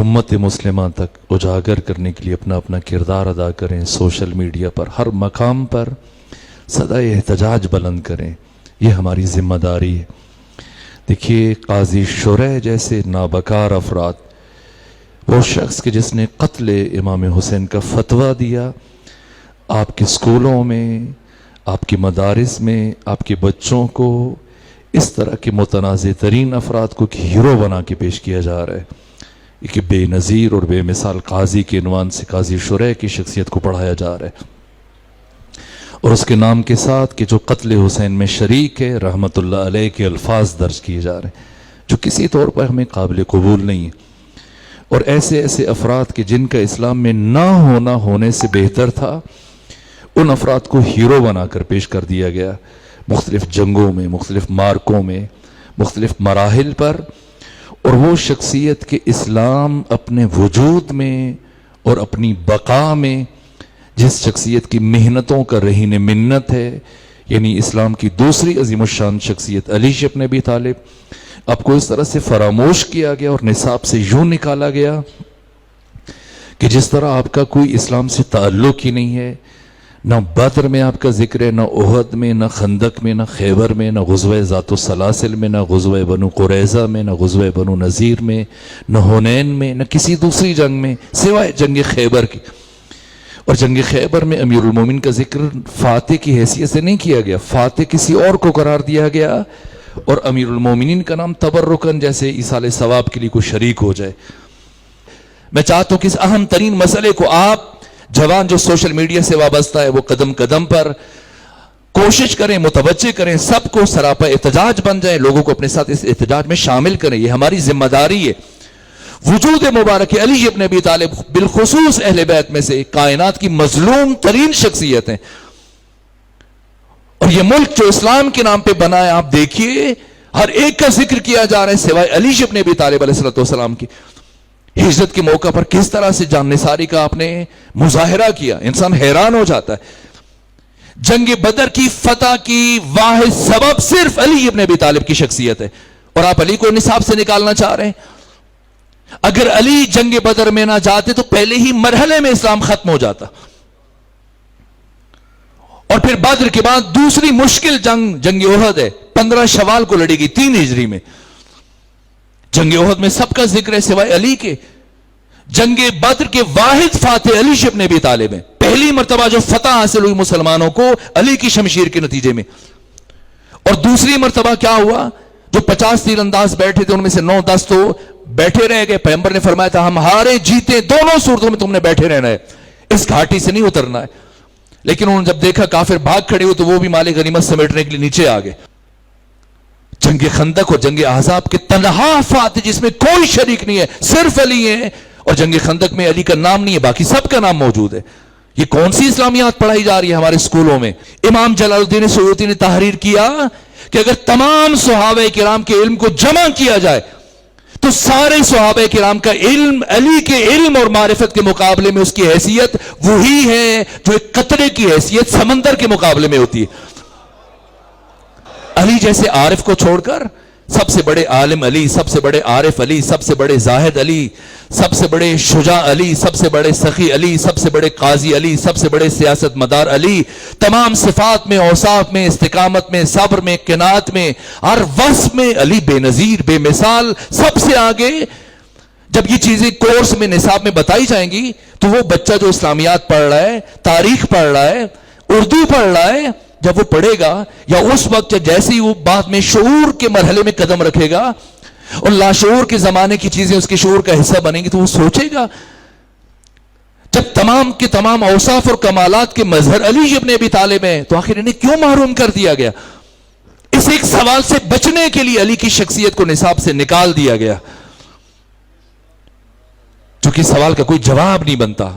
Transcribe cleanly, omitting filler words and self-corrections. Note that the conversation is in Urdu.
امت مسلمہ تک اجاگر کرنے کے لیے اپنا اپنا کردار ادا کریں، سوشل میڈیا پر ہر مقام پر صدائے احتجاج بلند کریں، یہ ہماری ذمہ داری ہے۔ دیکھیے قاضی شریح جیسے نابکار افراد، وہ شخص کہ جس نے قتل امام حسین کا فتویٰ دیا، آپ کے اسکولوں میں، آپ کے مدارس میں آپ کے بچوں کو اس طرح کے متنازع ترین افراد کو ہیرو بنا کے پیش کیا جا رہا ہے کہ بے نظیر اور بے مثال قاضی کے عنوان سے قاضی شریح کی شخصیت کو پڑھایا جا رہا ہے، اور اس کے نام کے ساتھ کہ جو قتل حسین میں شریک ہے رحمت اللہ علیہ کے الفاظ درج کیے جا رہے ہیں جو کسی طور پر ہمیں قابل قبول نہیں ہے۔ اور ایسے ایسے افراد کے جن کا اسلام میں نہ ہونے سے بہتر تھا، ان افراد کو ہیرو بنا کر پیش کر دیا گیا، مختلف جنگوں میں، مختلف مارکوں میں، مختلف مراحل پر، اور وہ شخصیت کے اسلام اپنے وجود میں اور اپنی بقا میں جس شخصیت کی محنتوں کا رہین منت ہے، یعنی اسلام کی دوسری عظیم الشان شخصیت علی ابن ابی طالب، آپ کو اس طرح سے فراموش کیا گیا اور نصاب سے یوں نکالا گیا کہ جس طرح آپ کا کوئی اسلام سے تعلق ہی نہیں ہے، نہ بدر میں آپ کا ذکر ہے، نہ احد میں، نہ خندق میں، نہ خیبر میں، نہ غزوہ ذات السلاسل میں، نہ غزوہ بنو قریظہ میں، نہ غزوہ بنو نذیر میں، نہ حنین میں، نہ کسی دوسری جنگ میں سوائے جنگ خیبر کی۔ اور جنگ خیبر میں امیر المومنین کا ذکر فاتح کی حیثیت سے نہیں کیا گیا، فاتح کسی اور کو قرار دیا گیا، اور امیر المومنین کا نام تبرکن جیسے ایصال ثواب کے لیے کوئی شریک ہو جائے۔ میں چاہتا ہوں کہ اس اہم ترین مسئلے کو آپ جوان جو سوشل میڈیا سے وابستہ ہے وہ قدم قدم پر کوشش کریں، متوجہ کریں، سب کو سراپا احتجاج بن جائیں، لوگوں کو اپنے ساتھ اس احتجاج میں شامل کریں، یہ ہماری ذمہ داری ہے۔ وجود مبارک علی ابن ابی طالب بالخصوص اہل بیت میں سے کائنات کی مظلوم ترین شخصیت ہیں، اور یہ ملک جو اسلام کے نام پہ بنا ہے، آپ دیکھیے ہر ایک کا ذکر کیا جا رہا ہے سوائے علی ابن ابی طالب علیہ السلام کی۔ ہجرت کے موقع پر کس طرح سے جان نثاری کا آپ نے مظاہرہ کیا، انسان حیران ہو جاتا ہے۔ جنگ بدر کی فتح کی واحد سبب صرف علی ابن ابی طالب کی شخصیت ہے، اور آپ علی کو نصاب سے نکالنا چاہ رہے ہیں۔ اگر علی جنگ بدر میں نہ جاتے تو پہلے ہی مرحلے میں اسلام ختم ہو جاتا، اور پھر بدر کے بعد دوسری مشکل جنگ احد ہے، 15 شوال کو لڑی گئی 3 ہجری میں۔ جنگ احد میں سب کا ذکر ہے سوائے علی کے۔ جنگ بدر کے واحد فاتح علی ابن ابی طالب ہیں، پہلی مرتبہ جو فتح حاصل ہوئی مسلمانوں کو علی کی شمشیر کے نتیجے میں۔ اور دوسری مرتبہ کیا ہوا، جو 50 تیر انداز بیٹھے تھے ان میں سے 9-10 تو بیٹھے رہ گئے۔ پیغمبر نے فرمایا تھا ہم ہارے جیتے دونوں صورتوں میں تم نے بیٹھے رہنا ہے، اس گھاٹی سے نہیں اترنا ہے۔ لیکن انہوں نے جب دیکھا کافر بھاگ کھڑے ہوئے تو وہ بھی مال غنیمت سمیٹنے کے لیے نیچے آ گئے۔ جنگ خندق اور جنگ احزاب کے تنہا فاتح جس میں کوئی شریک نہیں ہے، صرف علی ہے، اور جنگ خندق میں علی کا نام نہیں ہے، باقی سب کا نام موجود ہے۔ یہ کون سی اسلامیات پڑھائی جا رہی ہے ہمارے اسکولوں میں؟ امام جلال الدین سیوطی نے تحریر کیا کہ اگر تمام صحابہ کرام کے علم کو جمع کیا جائے تو سارے صحابہ کرام کا علم علی کے علم اور معرفت کے مقابلے میں اس کی حیثیت وہی ہے جو ایک قطرے کی حیثیت سمندر کے مقابلے میں ہوتی ہے۔ علی جیسے عارف کو چھوڑ کر سب سے بڑے عالم علی، سب سے بڑے عارف علی، سب سے بڑے زاہد علی، سب سے بڑے شجاع علی، سب سے بڑے سخی علی، سب سے بڑے قاضی علی، سب سے بڑے سیاست مدار علی، تمام صفات میں، اوصاف میں، استقامت میں، صبر میں، قناعت میں، ہر وصف میں علی بے نظیر، بے مثال، سب سے آگے۔ جب یہ چیزیں کورس میں نصاب میں بتائی جائیں گی تو وہ بچہ جو اسلامیات پڑھ رہا ہے، تاریخ پڑھ رہا ہے، اردو پڑھ رہا ہے، جب وہ پڑھے گا یا اس وقت جیسے ہی وہ بعد میں شعور کے مرحلے میں قدم رکھے گا اور لاشعور کے زمانے کی چیزیں اس کے شعور کا حصہ بنیں گی تو وہ سوچے گا جب تمام کے تمام اوصاف اور کمالات کے مظہر علی ابن ابی طالب ہیں تو آخر انہیں کیوں محروم کر دیا گیا؟ اس ایک سوال سے بچنے کے لیے علی کی شخصیت کو نصاب سے نکال دیا گیا، چونکہ سوال کا کوئی جواب نہیں بنتا۔